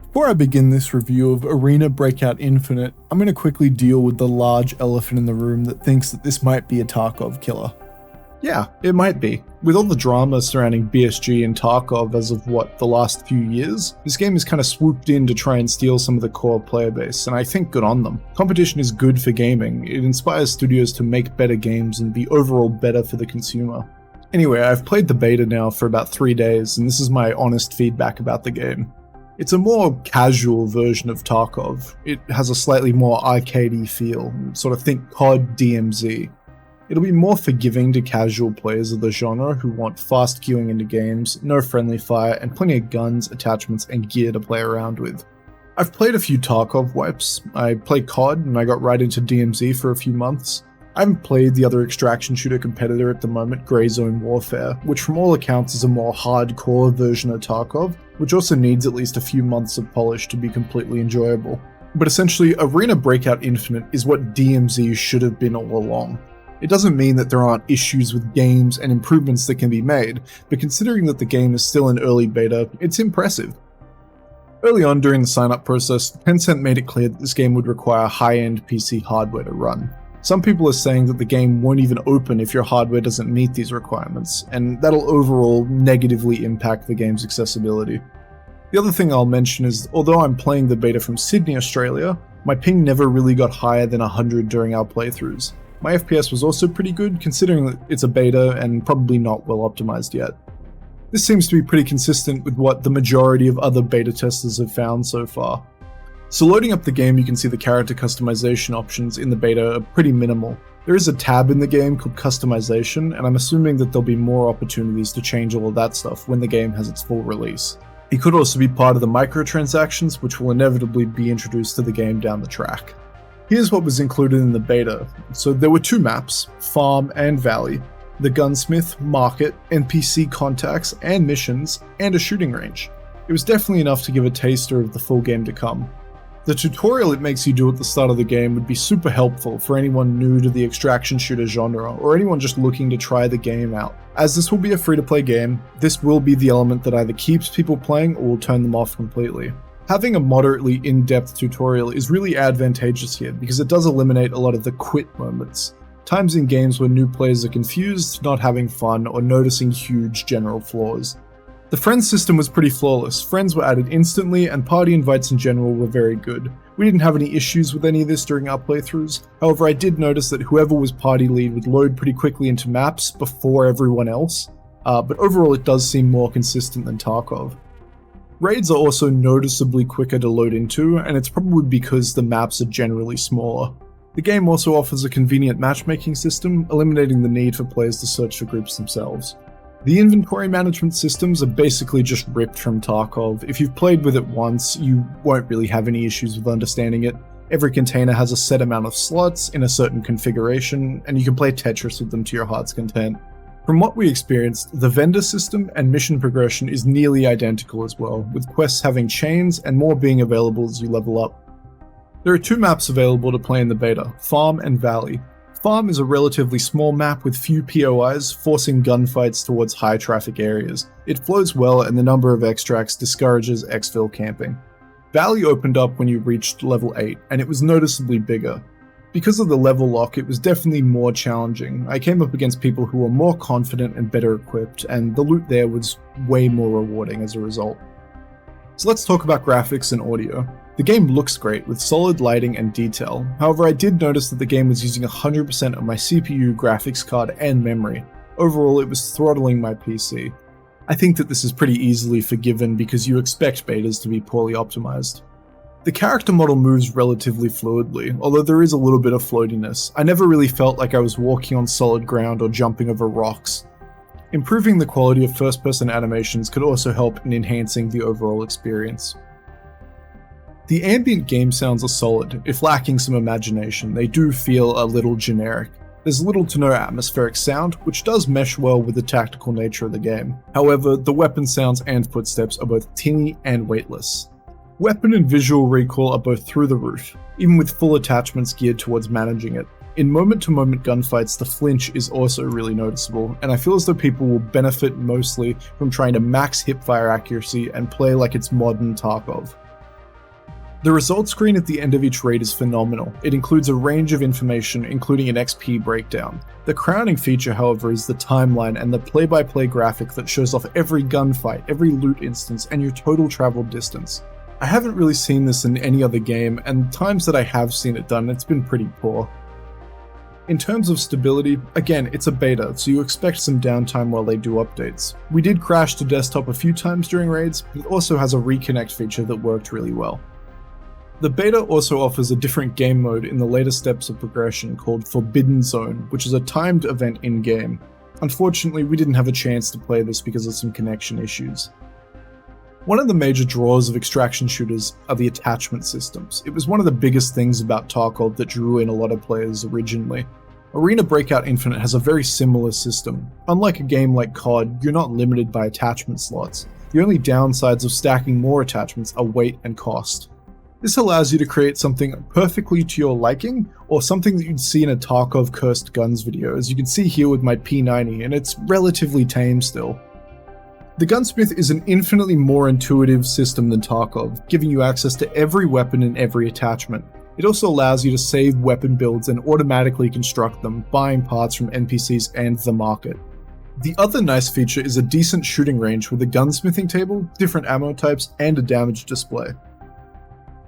Before I begin this review of Arena Breakout Infinite, I'm going to quickly deal with the large elephant in the room that thinks that this might be a Tarkov killer. Yeah, it might be. With all the drama surrounding BSG and Tarkov as of the last few years, this game has kind of swooped in to try and steal some of the core player base, and I think good on them. Competition is good for gaming. It inspires studios to make better games and be overall better for the consumer. Anyway, I've played the beta now for about 3 days, and this is my honest feedback about the game. It's a more casual version of Tarkov. It has a slightly more arcadey feel, sort of think COD DMZ. It'll be more forgiving to casual players of the genre who want fast queuing into games, no friendly fire, and plenty of guns, attachments, and gear to play around with. I've played a few Tarkov wipes. I played COD and I got right into DMZ for a few months. I haven't played the other extraction shooter competitor at the moment, Grey Zone Warfare, which from all accounts is a more hardcore version of Tarkov, which also needs at least a few months of polish to be completely enjoyable. But essentially, Arena Breakout Infinite is what DMZ should have been all along. It doesn't mean that there aren't issues with games and improvements that can be made, but considering that the game is still in early beta, it's impressive. Early on during the sign-up process, Tencent made it clear that this game would require high-end PC hardware to run. Some people are saying that the game won't even open if your hardware doesn't meet these requirements, and that'll overall negatively impact the game's accessibility. The other thing I'll mention is, although I'm playing the beta from Sydney, Australia, my ping never really got higher than 100 during our playthroughs. My FPS was also pretty good, considering that it's a beta and probably not well optimized yet. This seems to be pretty consistent with what the majority of other beta testers have found so far. So loading up the game, you can see the character customization options in the beta are pretty minimal. There is a tab in the game called Customization, and I'm assuming that there'll be more opportunities to change all of that stuff when the game has its full release. It could also be part of the microtransactions, which will inevitably be introduced to the game down the track. Here's what was included in the beta. So there were 2 maps, Farm and Valley, the Gunsmith, Market, NPC contacts and missions, and a shooting range. It was definitely enough to give a taster of the full game to come. The tutorial it makes you do at the start of the game would be super helpful for anyone new to the extraction shooter genre, or anyone just looking to try the game out. As this will be a free-to-play game, this will be the element that either keeps people playing or will turn them off completely. Having a moderately in-depth tutorial is really advantageous here because it does eliminate a lot of the quit moments. Times in games where new players are confused, not having fun, or noticing huge general flaws. The friends system was pretty flawless. Friends were added instantly, and party invites in general were very good. We didn't have any issues with any of this during our playthroughs. However, I did notice that whoever was party lead would load pretty quickly into maps before everyone else, but overall it does seem more consistent than Tarkov. Raids are also noticeably quicker to load into, and it's probably because the maps are generally smaller. The game also offers a convenient matchmaking system, eliminating the need for players to search for groups themselves. The inventory management systems are basically just ripped from Tarkov. If you've played with it once, you won't really have any issues with understanding it. Every container has a set amount of slots in a certain configuration, and you can play Tetris with them to your heart's content. From what we experienced, the vendor system and mission progression is nearly identical as well, with quests having chains and more being available as you level up. There are 2 maps available to play in the beta, Farm and Valley. Farm is a relatively small map with few POIs, forcing gunfights towards high traffic areas. It flows well, and the number of extracts discourages exfil camping. Valley opened up when you reached level 8, and it was noticeably bigger. Because of the level lock, it was definitely more challenging. I came up against people who were more confident and better equipped, and the loot there was way more rewarding as a result. So let's talk about graphics and audio. The game looks great with solid lighting and detail. However, I did notice that the game was using 100% of my CPU, graphics card, and memory. Overall, it was throttling my PC. I think that this is pretty easily forgiven because you expect betas to be poorly optimized. The character model moves relatively fluidly, although there is a little bit of floatiness. I never really felt like I was walking on solid ground or jumping over rocks. Improving the quality of first-person animations could also help in enhancing the overall experience. The ambient game sounds are solid. If lacking some imagination, they do feel a little generic. There's little to no atmospheric sound, which does mesh well with the tactical nature of the game. However, the weapon sounds and footsteps are both tinny and weightless. Weapon and visual recall are both through the roof, even with full attachments geared towards managing it. In moment-to-moment gunfights, the flinch is also really noticeable, and I feel as though people will benefit mostly from trying to max hipfire accuracy and play like it's modern Tarkov. The results screen at the end of each raid is phenomenal. It includes a range of information, including an XP breakdown. The crowning feature, however, is the timeline and the play-by-play graphic that shows off every gunfight, every loot instance, and your total traveled distance. I haven't really seen this in any other game, and times that I have seen it done, it's been pretty poor. In terms of stability, again, it's a beta, so you expect some downtime while they do updates. We did crash to desktop a few times during raids, but it also has a reconnect feature that worked really well. The beta also offers a different game mode in the later steps of progression called Forbidden Zone, which is a timed event in-game. Unfortunately, we didn't have a chance to play this because of some connection issues. One of the major draws of extraction shooters are the attachment systems. It was one of the biggest things about Tarkov that drew in a lot of players originally. Arena Breakout Infinite has a very similar system. Unlike a game like COD, you're not limited by attachment slots. The only downsides of stacking more attachments are weight and cost. This allows you to create something perfectly to your liking, or something that you'd see in a Tarkov Cursed Guns video, as you can see here with my P90, and it's relatively tame still. The Gunsmith is an infinitely more intuitive system than Tarkov, giving you access to every weapon and every attachment. It also allows you to save weapon builds and automatically construct them, buying parts from NPCs and the market. The other nice feature is a decent shooting range with a gunsmithing table, different ammo types, and a damage display.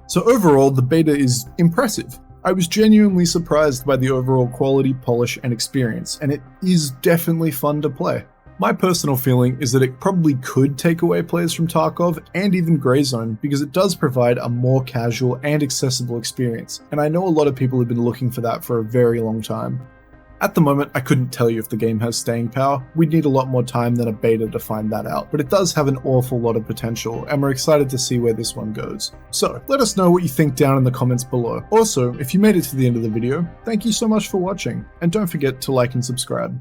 So overall, the beta is impressive. I was genuinely surprised by the overall quality, polish, and experience, and it is definitely fun to play. My personal feeling is that it probably could take away players from Tarkov and even Greyzone, because it does provide a more casual and accessible experience, and I know a lot of people have been looking for that for a very long time. At the moment, I couldn't tell you if the game has staying power. We'd need a lot more time than a beta to find that out, but it does have an awful lot of potential, and we're excited to see where this one goes. So, let us know what you think down in the comments below. Also, if you made it to the end of the video, thank you so much for watching, and don't forget to like and subscribe.